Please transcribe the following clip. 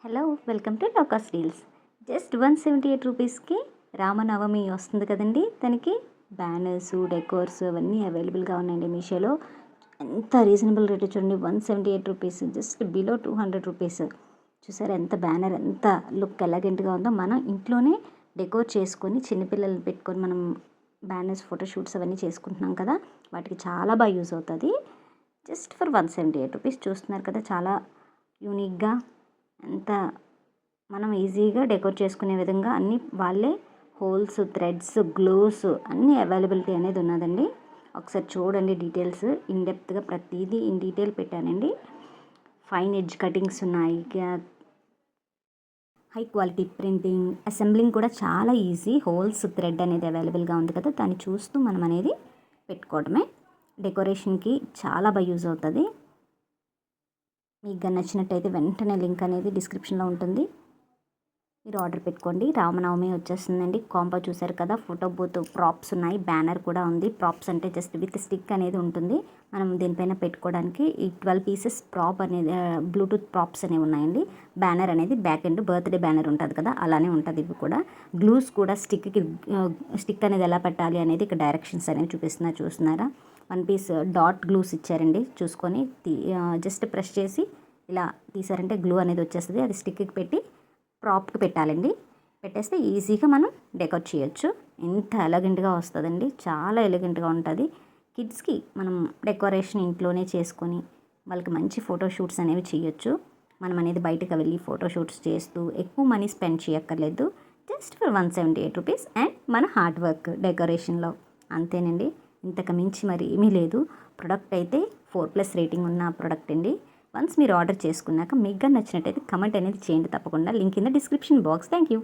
Hello, welcome to locus deals. Just 178 రూపీస్కి రామనవమి వస్తుంది కదండి. దానికి బ్యానర్స్, డెకోర్స్ అవన్నీ అవైలబుల్గా ఉన్నాయండి మీషోలో. ఎంత రీజనబుల్ రేట్ చూడండి, 178 రూపీస్, జస్ట్ బిలో 200 రూపీస్. చూసారా ఎంత బ్యానర్, ఎంత లుక్ ఎలగెంట్గా ఉందో. మనం ఇంట్లోనే డెకోర్ చేసుకొని చిన్నపిల్లలు పెట్టుకొని మనం బ్యానర్స్, ఫోటోషూట్స్ అవన్నీ చేసుకుంటున్నాం కదా, వాటికి చాలా బాగా యూజ్ అవుతుంది. Just for 178 rupees. చూస్తున్నారు కదా, చాలా యూనిక్గా ఎంత మనం ఈజీగా డెకోర్ చేసుకునే విధంగా అన్నీ వాళ్ళే హోల్స్, థ్రెడ్స్, గ్లూస్ అన్నీ అవైలబిలిటీ అనేది ఉన్నదండి. ఒకసారి చూడండి డీటెయిల్స్, ఇన్డెప్త్గా ప్రతిదీ ఇన్ డీటెయిల్ పెట్టానండి. ఫైన్ ఎడ్జ్ కటింగ్స్ ఉన్నాయి, హై క్వాలిటీ ప్రింటింగ్, అసెంబ్లింగ్ కూడా చాలా ఈజీ. హోల్స్, థ్రెడ్ అనేది అవైలబుల్గా ఉంది కదా, దాన్ని చూస్తూ మనం అనేది పెట్టుకోవడమే. డెకరేషన్కి చాలా బాగా యూజ్ అవుతుంది. మీకు నచ్చినట్టయితే వెంటనే లింక్ అనేది డిస్క్రిప్షన్లో ఉంటుంది, మీరు ఆర్డర్ పెట్టుకోండి. రామనవమి వచ్చేస్తుందండి. కాంబో చూసారు కదా, ఫోటో బూత్ ప్రాప్స్ ఉన్నాయి, బ్యానర్ కూడా ఉంది. ప్రాప్స్ అంటే జస్ట్ విత్ స్టిక్ అనేది ఉంటుంది, మనం దీనిపైన పెట్టుకోవడానికి. ఈ 12 పీసెస్ ప్రాప్ అనేది బ్లూటూత్ ప్రాప్స్ అనేవి ఉన్నాయండి. బ్యానర్ అనేది బ్యాక్ ఎండ్ బర్త్డే బ్యానర్ ఉంటుంది కదా, అలానే ఉంటుంది. ఇవి కూడా గ్లూస్ కూడా స్టిక్ అనేది ఎలా పెట్టాలి అనేది ఇక్కడ డైరెక్షన్స్ అనేవి చూస్తున్నారా. 1 పీస్ డాట్ గ్లూస్ ఇచ్చారండి. చూసుకొని జస్ట్ ప్రెస్ చేసి ఇలా తీసారంటే గ్లూ అనేది వచ్చేస్తుంది. అది స్టిక్కి పెట్టి ప్రాప్కి పెట్టాలండి. పెట్టేస్తే ఈజీగా మనం డెకోర్ చేయొచ్చు. ఎంత ఎలగెంట్గా వస్తుందండి, చాలా ఎలిగెంట్గా ఉంటుంది. కిడ్స్కి మనం డెకరేషన్ ఇంట్లోనే చేసుకొని వాళ్ళకి మంచి ఫోటోషూట్స్ అనేవి చేయొచ్చు. మనం అనేది బయటకు వెళ్ళి ఫోటోషూట్స్ చేస్తూ ఎక్కువ మనీ స్పెండ్ చేయక్కర్లేదు. జస్ట్ ఫర్ 178 రూపీస్ అండ్ మన హార్డ్ వర్క్ డెకరేషన్లో. అంతేనండి, ఇంతకు మించి మరి ఏమీ లేదు. ప్రొడక్ట్ అయితే 4+ రేటింగ్ ఉన్న ప్రొడక్ట్ అండి. వన్స్ మీరు ఆర్డర్ చేసుకున్నాక మీకు నచ్చినట్టయితే కమెంట్ అనేది చేయండి తప్పకుండా. Link in the description box. Thank you.